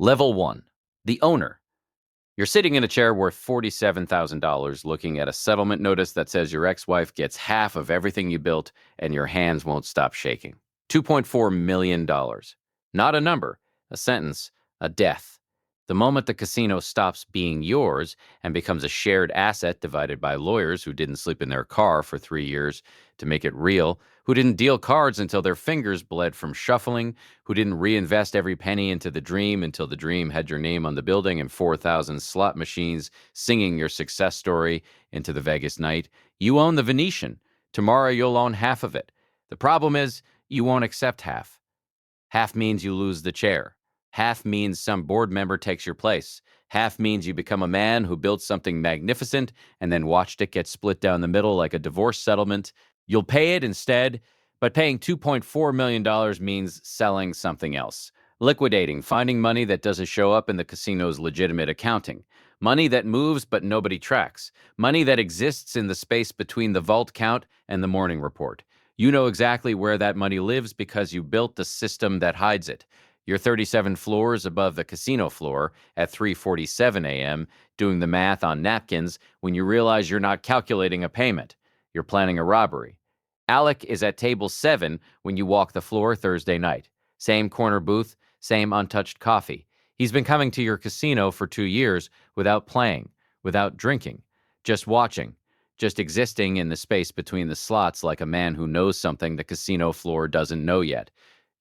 Level 1. The owner. You're sitting in a chair worth $47,000 looking at a settlement notice that says your ex-wife gets half of everything you built and your hands won't stop shaking. $2.4 million. Not a number, a sentence, a death. The moment the casino stops being yours and becomes a shared asset divided by lawyers who didn't sleep in their car for 3 years to make it real, who didn't deal cards until their fingers bled from shuffling, who didn't reinvest every penny into the dream until the dream had your name on the building and 4,000 slot machines singing your success story into the Vegas night. You own the Venetian. Tomorrow you'll own half of it. The problem is, you won't accept half. Half means you lose the chair. Half means some board member takes your place. Half means you become a man who built something magnificent and then watched it get split down the middle like a divorce settlement. You'll pay it instead, but paying $2.4 million means selling something else. Liquidating, finding money that doesn't show up in the casino's legitimate accounting. Money that moves but nobody tracks. Money that exists in the space between the vault count and the morning report. You know exactly where that money lives because you built the system that hides it. You're 37 floors above the casino floor at 3:47 a.m. doing the math on napkins when you realize you're not calculating a payment. You're planning a robbery. Alec is at table 7 when you walk the floor Thursday night. Same corner booth, same untouched coffee. He's been coming to your casino for 2 years without playing, without drinking, just watching, just existing in the space between the slots like a man who knows something the casino floor doesn't know yet.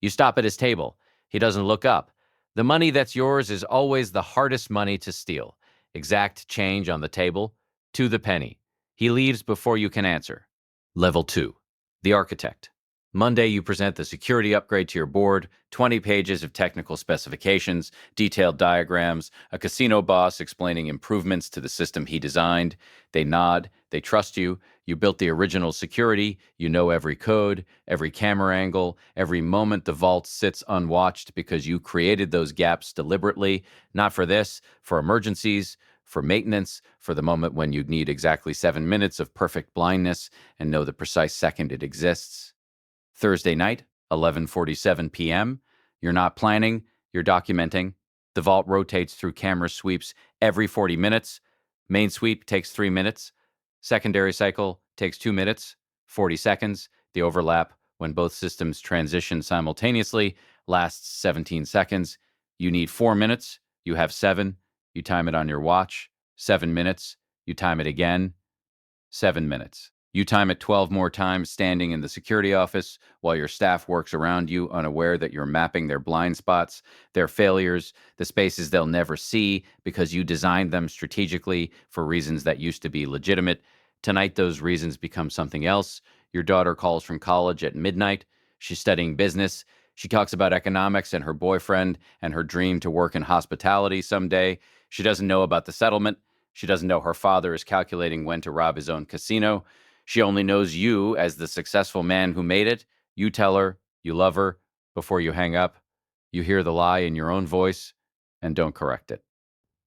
You stop at his table. He doesn't look up. The money that's yours is always the hardest money to steal. Exact change on the table, to the penny. He leaves before you can answer. Level 2. The architect. Monday, you present the security upgrade to your board, 20 pages of technical specifications, detailed diagrams, a casino boss explaining improvements to the system he designed. They nod, they trust you. You built the original security, you know every code, every camera angle, every moment the vault sits unwatched because you created those gaps deliberately, not for this, for emergencies, for maintenance, for the moment when you'd need exactly 7 minutes of perfect blindness and know the precise second it exists. Thursday night, 11:47 p.m. You're not planning, you're documenting. The vault rotates through camera sweeps every 40 minutes. Main sweep takes 3 minutes. Secondary cycle takes 2 minutes, 40 seconds. The overlap, when both systems transition simultaneously, lasts 17 seconds. You need 4 minutes. You have 7. You time it on your watch. 7 minutes. You time it again. 7 minutes. You time it 12 more times standing in the security office while your staff works around you, unaware that you're mapping their blind spots, their failures, the spaces they'll never see because you designed them strategically for reasons that used to be legitimate. Tonight, those reasons become something else. Your daughter calls from college at midnight. She's studying business. She talks about economics and her boyfriend and her dream to work in hospitality someday. She doesn't know about the settlement. She doesn't know her father is calculating when to rob his own casino. She only knows you as the successful man who made it. You tell her you love her before you hang up. You hear the lie in your own voice and don't correct it.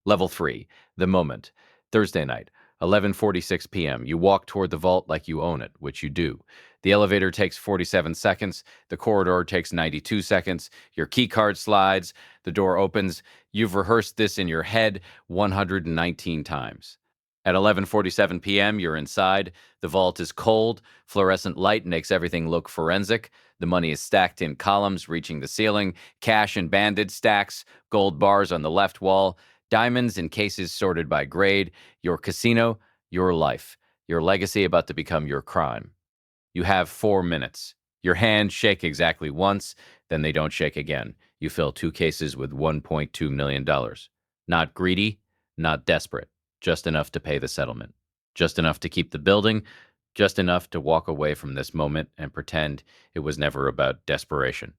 Level 3, the moment. Thursday night, 11:46 p.m. You walk toward the vault like you own it, which you do. The elevator takes 47 seconds. The corridor takes 92 seconds. Your key card slides. The door opens. You've rehearsed this in your head 119 times. At 11:47 p.m., you're inside. The vault is cold. Fluorescent light makes everything look forensic. The money is stacked in columns reaching the ceiling. Cash in banded stacks. Gold bars on the left wall. Diamonds in cases sorted by grade. Your casino, your life. Your legacy about to become your crime. You have 4 minutes. Your hands shake exactly once, then they don't shake again. You fill 2 cases with $1.2 million. Not greedy, not desperate. Just enough to pay the settlement. Just enough to keep the building. Just enough to walk away from this moment and pretend it was never about desperation.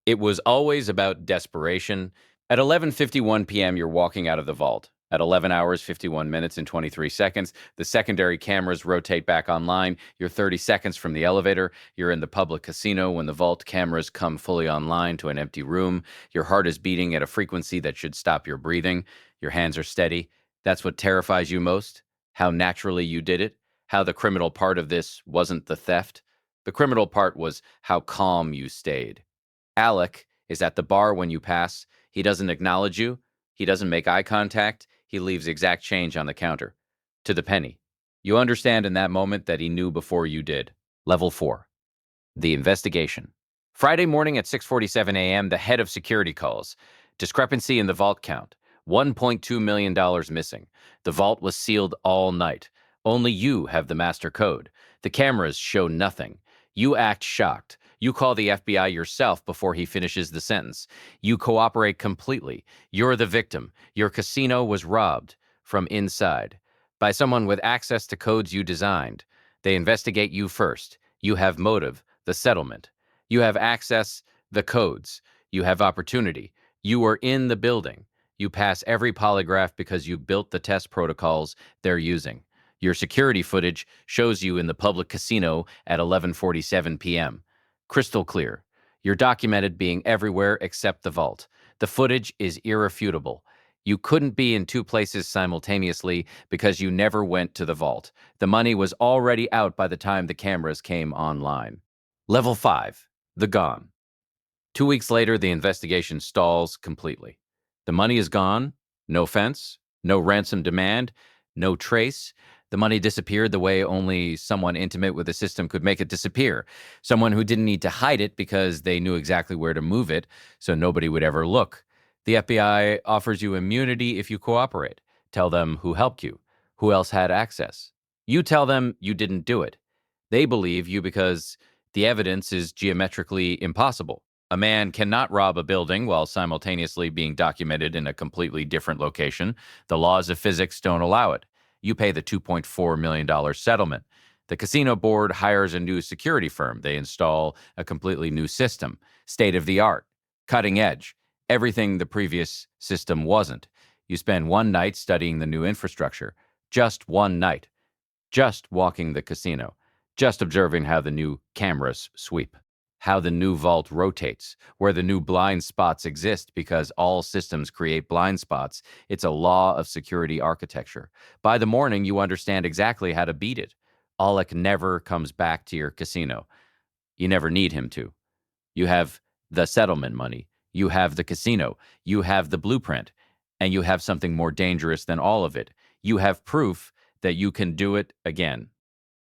It was always about desperation. At 11:51 p.m., you're walking out of the vault. At 11 hours, 51 minutes, and 23 seconds, the secondary cameras rotate back online. You're 30 seconds from the elevator. You're in the public casino when the vault cameras come fully online to an empty room. Your heart is beating at a frequency that should stop your breathing. Your hands are steady. That's what terrifies you most? How naturally you did it? How the criminal part of this wasn't the theft? The criminal part was how calm you stayed. Alec is at the bar when you pass. He doesn't acknowledge you. He doesn't make eye contact. He leaves exact change on the counter, to the penny. You understand in that moment that he knew before you did. Level 4. The investigation. Friday morning at 6:47 a.m., the head of security calls. Discrepancy in the vault count. $1.2 million missing. The vault was sealed all night. Only you have the master code. The cameras show nothing. You act shocked. You call the FBI yourself before he finishes the sentence. You cooperate completely. You're the victim. Your casino was robbed from inside by someone with access to codes you designed. They investigate you first. You have motive, the settlement. You have access, the codes. You have opportunity. You are in the building. You pass every polygraph because you built the test protocols they're using. Your security footage shows you in the public casino at 11:47 p.m. Crystal clear. You're documented being everywhere except the vault. The footage is irrefutable. You couldn't be in two places simultaneously because you never went to the vault. The money was already out by the time the cameras came online. Level 5. The gone. 2 weeks later, the investigation stalls completely. The money is gone, no fence, no ransom demand, no trace. The money disappeared the way only someone intimate with the system could make it disappear. Someone who didn't need to hide it because they knew exactly where to move it, so nobody would ever look. The FBI offers you immunity if you cooperate. Tell them who helped you, who else had access. You tell them you didn't do it. They believe you because the evidence is geometrically impossible. A man cannot rob a building while simultaneously being documented in a completely different location. The laws of physics don't allow it. You pay the $2.4 million settlement. The casino board hires a new security firm. They install a completely new system, state of the art, cutting edge, everything the previous system wasn't. You spend one night studying the new infrastructure, just one night, just walking the casino, just observing how the new cameras sweep, how the new vault rotates, where the new blind spots exist because all systems create blind spots. It's a law of security architecture. By the morning, you understand exactly how to beat it. Alec never comes back to your casino. You never need him to. You have the settlement money. You have the casino. You have the blueprint. And you have something more dangerous than all of it. You have proof that you can do it again.